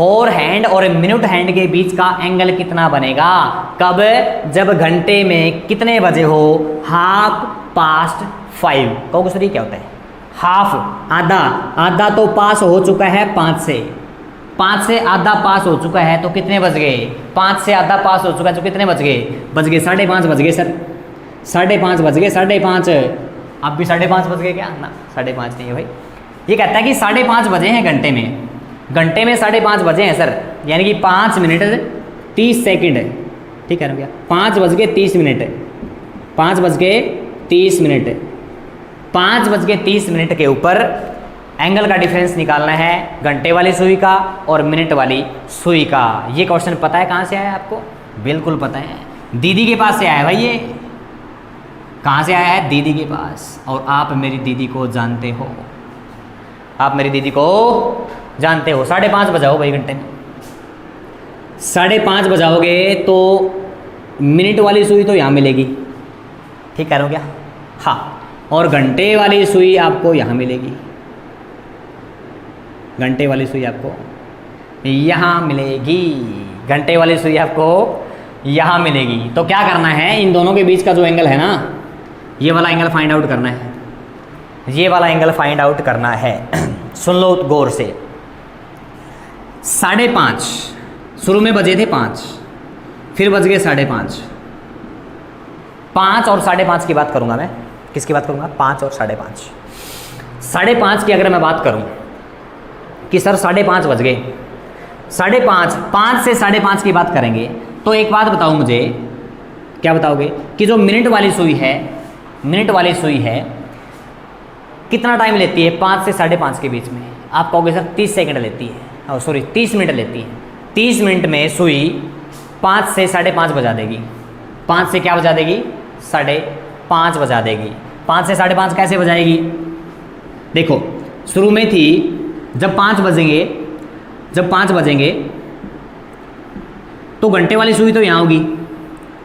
होर हैंड और मिनट हैंड के बीच का एंगल कितना बनेगा, कब, जब घंटे में कितने बजे हो, 5:30। कहोगे सर ये क्या होता है, हाफ, आधा तो पास हो चुका है 5 से आधा पास हो चुका है तो कितने बज गए, 5 से आधा पास हो चुका है तो कितने बज गए 5:30 बज गए सर, 5:30 बज गए, 5:30। अब भी 5:30 बज गए क्या, ना 5:30 नहीं है भाई। ये कहता है कि 5:30 बजे हैं घंटे में 5:30 बजे हैं सर, यानी कि 5 मिनट 30 सेकंड। ठीक है ना भैया, 5:30 मिनट, 5:30 मिनट, 5:30 मिनट के ऊपर एंगल का डिफरेंस निकालना है घंटे वाली सुई का और मिनट वाली सुई का। ये क्वेश्चन पता है कहाँ से आया आपको? बिल्कुल पता है, दीदी के पास से आया भाई। ये कहाँ से आया है? दीदी के पास। और आप मेरी दीदी को जानते हो, आप मेरी दीदी को जानते हो। 5:30 बजाओ भाई घंटे में, 5:30 बजाओगे तो मिनट वाली सुई तो यहाँ मिलेगी, ठीक कह रहा हूँ क्या? हाँ, और घंटे वाली सुई आपको यहाँ मिलेगी, घंटे वाली सुई आपको यहाँ मिलेगी, घंटे वाली सुई आपको यहाँ मिलेगी। तो क्या करना है, इन दोनों के बीच का जो एंगल है ना, ये वाला एंगल फाइंड आउट करना है, ये वाला एंगल फाइंड आउट करना है। सुन लो गौर से। 5:30 शुरू में बजे थे 5, फिर बज गए 5:30। 5 और 5:30 की बात करूंगा मैं। किसकी बात करूंगा? 5 और 5:30। 5:30 की अगर मैं बात करूं कि सर 5:30 बज गए, 5 से 5:30 की बात करेंगे तो एक बात बताओ मुझे, क्या बताओगे कि जो मिनट वाली सुई है, मिनट वाली सुई है कितना टाइम लेती है 5 से 5:30 के बीच में? आप कहोगे सर 30 सेकंड लेती है, सॉरी 30 मिनट लेती है। 30 मिनट में सुई 5 से 5:30 बजा देगी। 5 से क्या बजा देगी? 5:30 बजा देगी। 5 से 5:30 कैसे बजाएगी? देखो, शुरू में थी जब 5 बजेंगे, जब 5 बजेंगे तो घंटे वाली सुई तो यहाँ होगी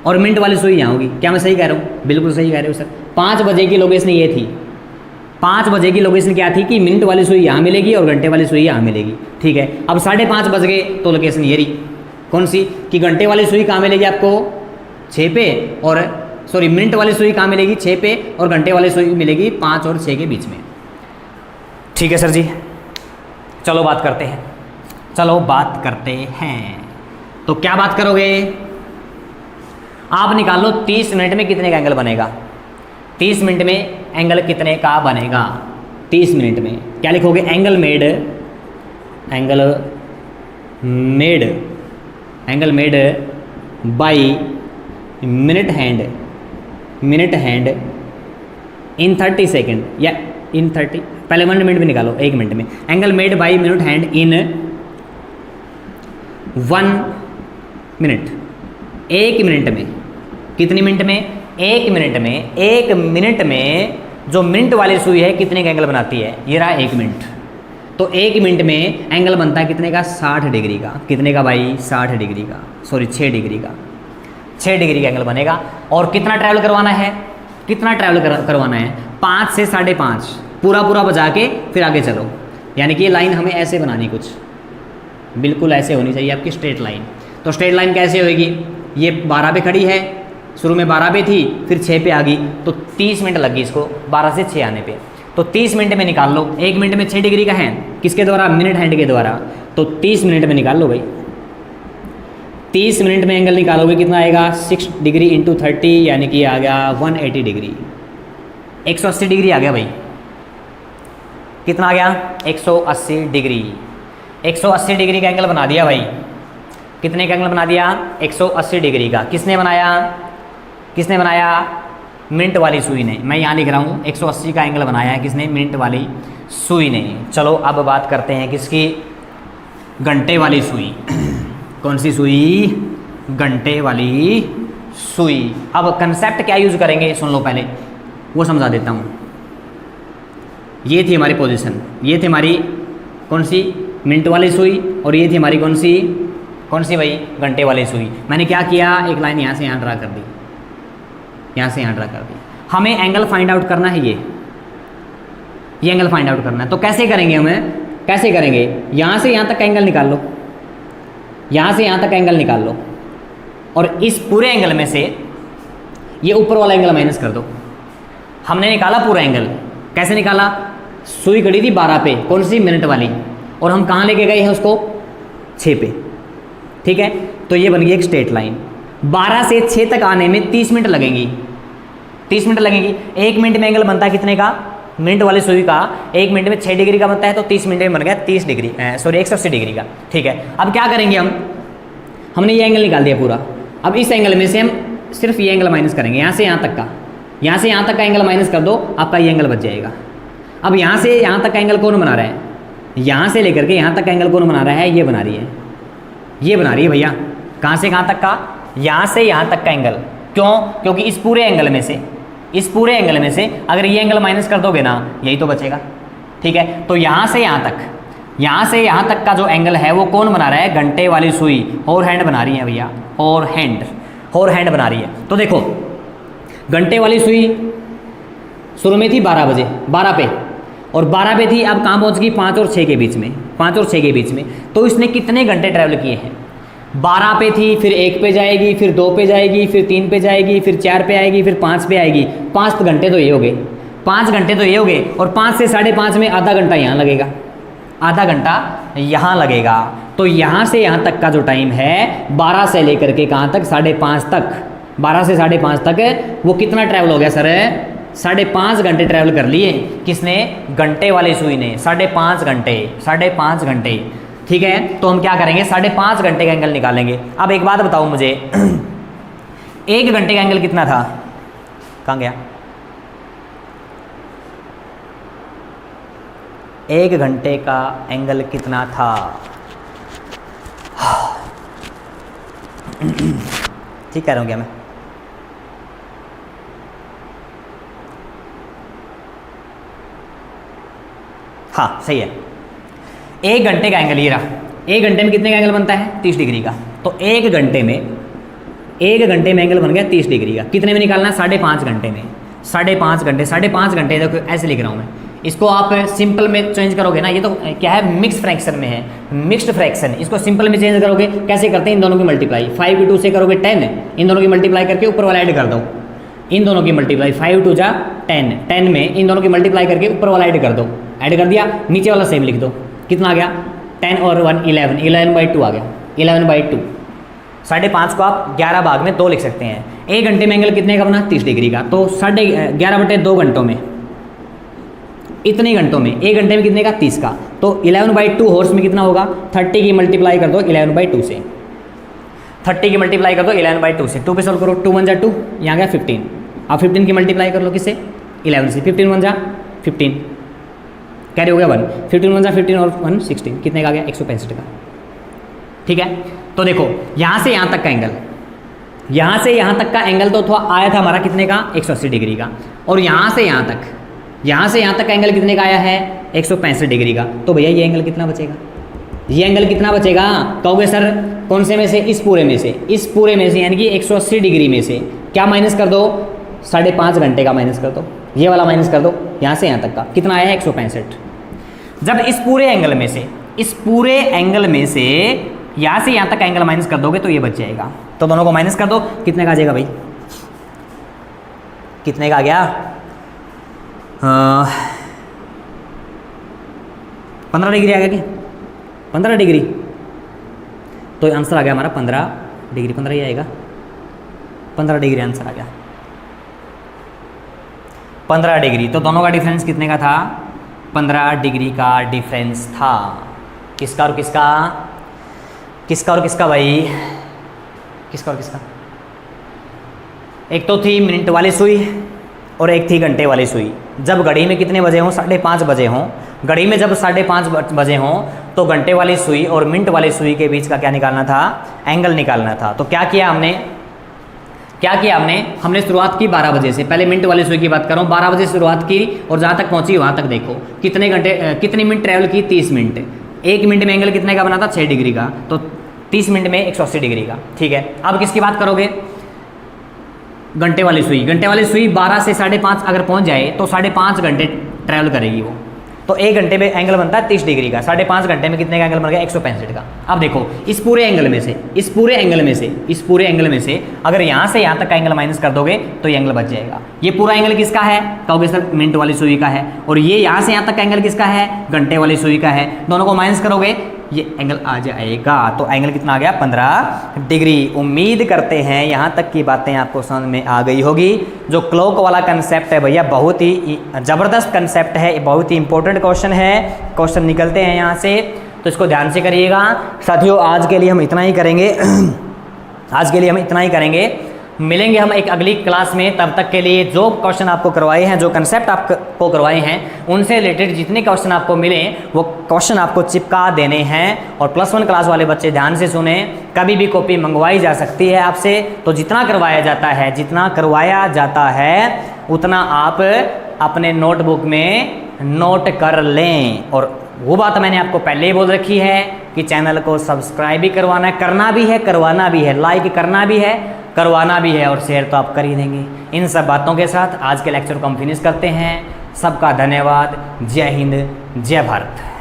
और मिनट वाली सुई यहाँ होगी। क्या मैं सही कह रहा हूँ? बिल्कुल सही कह रहे हो सर। 5 बजे की लोकेशन ये थी, 5 बजे की लोकेशन क्या थी कि मिनट वाली सुई यहाँ मिलेगी और घंटे वाली सुई यहाँ मिलेगी, ठीक है। अब 5:30 बज गए तो लोकेशन ये रही, कौन सी? कि घंटे वाली सुई कहाँ मिलेगी आपको? 6 पे, और सॉरी मिनट वाली सुई कहाँ मिलेगी? 6 पे, और घंटे वाली सुई मिलेगी 5 और 6 के बीच में, ठीक है सर जी। चलो बात करते हैं, चलो बात करते हैं। तो क्या बात करोगे? आप निकाल लो 30 मिनट में कितने का एंगल बनेगा। 30 मिनट में एंगल कितने का बनेगा? 30 मिनट में क्या लिखोगे? Angle made, angle made, angle made by minute hand, minute hand in 30 second, या इन 30, पहले 1 मिनट में निकालो, 1 मिनट में। Angle made by minute hand in 1 minute, 1 minute में। कितनी मिनट में? 1 मिनट में। 1 मिनट में जो मिनट वाली सुई है कितने का एंगल बनाती है? ये रहा 1 मिनट। तो 1 मिनट में एंगल बनता है कितने का? 60 डिग्री का। कितने का भाई? 60 डिग्री का, सॉरी 6 डिग्री का, 6 डिग्री का एंगल बनेगा। और कितना ट्रैवल करवाना है? कितना ट्रैवल करवाना है? 5 से 5:30 पूरा पूरा बजा के फिर आगे चलो। यानी कि ये लाइन हमें ऐसे बनानी, कुछ बिल्कुल ऐसे होनी चाहिए आपकी स्ट्रेट लाइन। तो स्ट्रेट लाइन कैसे होएगी? ये 12 पे खड़ी है, शुरू में 12 पे थी, फिर 6 पे आ गई, तो 30 मिनट लगी इसको 12 से 6 आने पे। तो 30 मिनट में निकाल लो। 1 मिनट में 6 डिग्री का है, किसके द्वारा? मिनट हैंड के द्वारा। तो 30 मिनट में निकाल लो भाई। 30 मिनट में एंगल निकालोगे कितना आएगा? 6 डिग्री इंटू 30, यानी कि आ गया 180 डिग्री, 180 डिग्री आ गया भाई। कितना आ गया? 180 डिग्री। 180 डिग्री का एंगल बना दिया भाई। कितने का एंगल बना दिया? 180 डिग्री का। किसने बनाया? किसने बनाया? मिनट वाली सुई ने। मैं यहाँ लिख रहा हूँ 180 का एंगल बनाया है किसने? मिनट वाली सुई ने। चलो अब बात करते हैं किसकी? घंटे वाली सुई। कौन सी सुई? घंटे वाली सुई। अब कंसेप्ट क्या यूज करेंगे सुन लो पहले, वो समझा देता हूँ। ये थी हमारी पोजीशन, ये थी हमारी कौन सी? मिनट वाली सुई, और ये थी हमारी कौन सी? कौन सी भाई? घंटे वाली सुई। मैंने क्या किया? एक लाइन यहाँ से यहाँ ड्रा कर दी, यहाँ से यहाँ ड्रा कर दी। हमें एंगल फाइंड आउट करना है, ये एंगल फाइंड आउट करना है। तो कैसे करेंगे? हमें कैसे करेंगे? यहाँ से यहाँ तक का एंगल निकाल लो, यहाँ से यहाँ तक का एंगल निकाल लो, और इस पूरे एंगल में से ये ऊपर वाला एंगल माइनस कर दो। हमने निकाला पूरा एंगल। कैसे निकाला? सुई खड़ी थी 12 पे, कौन सी? मिनट वाली, और हम कहाँ लेके गए हैं उसको? 6 पे, ठीक है। तो ये बन गई एक स्ट्रेट लाइन। 12 से 6 तक आने में 30 मिनट लगेंगी, 30 मिनट लगेंगी। 1 मिनट में एंगल बनता है कितने का? मिनट वाली सुई का 1 मिनट में 6 डिग्री का बनता है, तो 30 मिनट में बन गया 30 डिग्री, सॉरी 180 डिग्री का, ठीक है। अब क्या करेंगे हम? हमने ये एंगल निकाल दिया पूरा। अब इस एंगल में से हम सिर्फ ये एंगल माइनस करेंगे, यहाँ से यहाँ तक का, यहाँ से यहाँ तक का एंगल माइनस कर दो, आपका ये एंगल बच जाएगा। अब यहाँ से यहाँ तक का एंगल कौन बना रहा है? यहाँ से लेकर के यहाँ तक का एंगल कौन बना रहा है? ये बना रही है, ये बना रही है भैया। कहाँ से कहाँ तक का? यहाँ से यहाँ तक का एंगल। क्यों? क्योंकि इस पूरे एंगल में से, इस पूरे एंगल में से अगर ये एंगल माइनस कर दोगे ना, यही तो बचेगा। ठीक है, तो यहाँ से यहाँ तक, यहाँ से यहाँ तक का जो एंगल है वो कौन बना रहा है? घंटे वाली सुई, और हैंड बना रही है भैया, और हैंड, और हैंड बना रही है। तो देखो घंटे वाली सुई शुरू में थी 12 बजे, 12 पे, और 12 पे थी, अब कहाँ पहुँच गई? 5 और 6 के बीच में, 5 और 6 के बीच में। तो इसने कितने घंटे ट्रैवल किए हैं? 12 पे थी, फिर 1 पे जाएगी, फिर 2 पे जाएगी, फिर 3 पे जाएगी, फिर 4 पे आएगी, फिर 5 पे आएगी। 5 घंटे तो ये हो गए, 5 घंटे तो ये हो गए, और 5 से 5:30 में आधा घंटा यहाँ लगेगा, आधा घंटा यहाँ लगेगा। तो यहाँ से यहाँ तक का जो टाइम है 12 से लेकर के कहाँ तक? 5:30 तक, 12 से 5:30 तक वो कितना ट्रैवल हो गया सर? 5.5 घंटे ट्रैवल कर लिए। किसने? घंटे वाली सुई ने। 5.5 घंटे, 5.5 घंटे। ठीक है, तो हम क्या करेंगे? 5.5 घंटे का एंगल निकालेंगे। अब एक बात बताओ मुझे, 1 घंटे का एंगल कितना था? कहाँ गया? 1 घंटे का एंगल कितना था? ठीक कह रहा हूँ क्या मैं? हाँ सही है। 1 घंटे का एंगल ये रहा। 1 घंटे में कितने का एंगल बनता है? 30 डिग्री का। तो 1 घंटे में एंगल बन गया 30 डिग्री का। कितने में निकालना है? 5.5 घंटे में। 5.5 घंटे, 5.5 घंटे, देखो ऐसे लिख रहा हूँ मैं। इसको आप सिंपल में चेंज करोगे ना, ये तो क्या है? मिक्स फ्रैक्शन में है, मिक्स्ड फ्रैक्शन। इसको सिंपल में चेंज करोगे, कैसे करते हैं? इन दोनों की मल्टीप्लाई, 5 की 2 से करोगे 10, इन दोनों की मल्टीप्लाई करके ऊपर वाला ऐड कर दो। इन दोनों की मल्टीप्लाई 5 2 जा 10, 10 में इन दोनों की मल्टीप्लाई करके ऊपर वाला ऐड कर दो। ऐड कर दिया, नीचे वाला सेम लिख दो। कितना आ गया? 10 और 1 11, 11/2 आ गया, 11/2। 5.5 को आप 11 भाग में 2 लिख सकते हैं। 1 घंटे में एंगल कितने का बना? 30 डिग्री का। तो 11/2 घंटों में, इतने घंटों में, 1 घंटे में कितने का? 30 का। तो 11/2 हॉर्स में कितना होगा? 30 की मल्टीप्लाई कर दो 11/2 से, 30 की मल्टीप्लाई कर दो 11/2 से। 2 पे सॉल्व करो, 2 1 जा 2, यहाँ गया 15। अब 15 की मल्टीप्लाई कर लो किससे? 11 से। 15 1 जा 15, कैरी हो गया 1। 15 1 जा 15 और 1 16, कितने का आ गया? 165 का। ठीक है, तो देखो यहाँ से यहाँ तक का एंगल, यहाँ से यहाँ तक का एंगल तो आया था हमारा कितने का? 180 डिग्री का। और यहाँ से यहाँ तक, यहाँ से यहाँ तक का एंगल कितने का आया है? 165 डिग्री का। तो भैया ये एंगल कितना बचेगा? ये एंगल कितना बचेगा? कहोगे सर कौन से में से? इस पूरे में से, इस पूरे में से, यानी कि 180 डिग्री में से क्या माइनस कर दो? 5.5 घंटे का माइनस कर दो, ये वाला माइनस कर दो। यहाँ से यहाँ तक का कितना आया है? 165। जब इस पूरे एंगल में से, इस पूरे एंगल में से यहाँ से यहाँ तक का एंगल माइनस कर दोगे तो ये बच जाएगा। तो दोनों को माइनस कर दो, कितने का आ जाएगा भाई? कितने का आ गया? 15 डिग्री आ गया क्या? 15 डिग्री। तो आंसर आ गया हमारा 15 डिग्री, 15 ही आएगा, 15 डिग्री आंसर आ गया, 15 डिग्री। तो दोनों का डिफरेंस कितने का था? 15 डिग्री का डिफरेंस था। किसका और किसका? किसका और किसका भाई? किसका और किसका? एक तो थी मिनट वाली सुई और एक थी घंटे वाली सुई। जब घड़ी में कितने बजे हों? 5:30 बजे हों। घड़ी में जब 5:30 बजे हों तो घंटे वाली सुई और मिनट वाली सुई के बीच का क्या निकालना था? एंगल निकालना था। तो क्या किया हमने? हमने शुरुआत की 12 बजे से। पहले मिनट वाली सुई की बात कर रहा हूँ। 12 बजे शुरुआत की और जहाँ तक पहुँची वहाँ तक देखो कितने घंटे, कितने मिनट ट्रैवल की? 30 मिनट। 1 मिनट में एंगल कितने का बना था? 6 डिग्री का। तो 30 मिनट में 180 डिग्री का। ठीक है, अब किसकी बात करोगे? घंटे वाली सुई। घंटे वाली सुई 12 से 5:30 अगर पहुंच जाए तो 5.5 घंटे ट्रैवल करेगी वो। तो 1 घंटे में एंगल बनता है 30 डिग्री का। 5.5 घंटे में कितने का एंगल बन गया? 165 का। अब देखो इस पूरे एंगल में से, इस पूरे एंगल में से अगर यहाँ से यहाँ तक का एंगल माइनस कर दोगे तो ये एंगल बच जाएगा। ये पूरा एंगल किसका है? कहोगे सर मिनट वाली सुई का है। और ये यहाँ से यहाँ तक का एंगल किसका है? घंटे वाली सुई का है। दोनों को माइनस करोगे ये एंगल आ जाएगा। तो एंगल कितना आ गया? 15 डिग्री। उम्मीद करते हैं यहाँ तक की बातें आपको समझ में आ गई होगी। जो क्लॉक वाला कंसेप्ट है भैया बहुत ही ज़बरदस्त कंसेप्ट है, बहुत ही इंपॉर्टेंट क्वेश्चन है। क्वेश्चन निकलते हैं यहाँ से, तो इसको ध्यान से करिएगा साथियों। आज के लिए हम इतना ही करेंगे। मिलेंगे हम एक अगली क्लास में। तब तक के लिए जो क्वेश्चन आपको करवाए हैं, जो कंसेप्ट आपको करवाए हैं, उनसे रिलेटेड जितने क्वेश्चन आपको मिले वो क्वेश्चन आपको चिपका देने हैं। और +1 क्लास वाले बच्चे ध्यान से सुने, कभी भी कॉपी मंगवाई जा सकती है आपसे, तो जितना करवाया जाता है उतना आप अपने नोटबुक में नोट कर लें। और वो बात मैंने आपको पहले ही बोल रखी है कि चैनल को सब्सक्राइब भी करवाना है, करना भी है, करवाना भी है, लाइक करना भी है, करवाना भी है, और शेयर तो आप कर ही देंगे। इन सब बातों के साथ आज के लेक्चर को हम फिनिश करते हैं। सबका धन्यवाद। जय हिंद, जय भारत।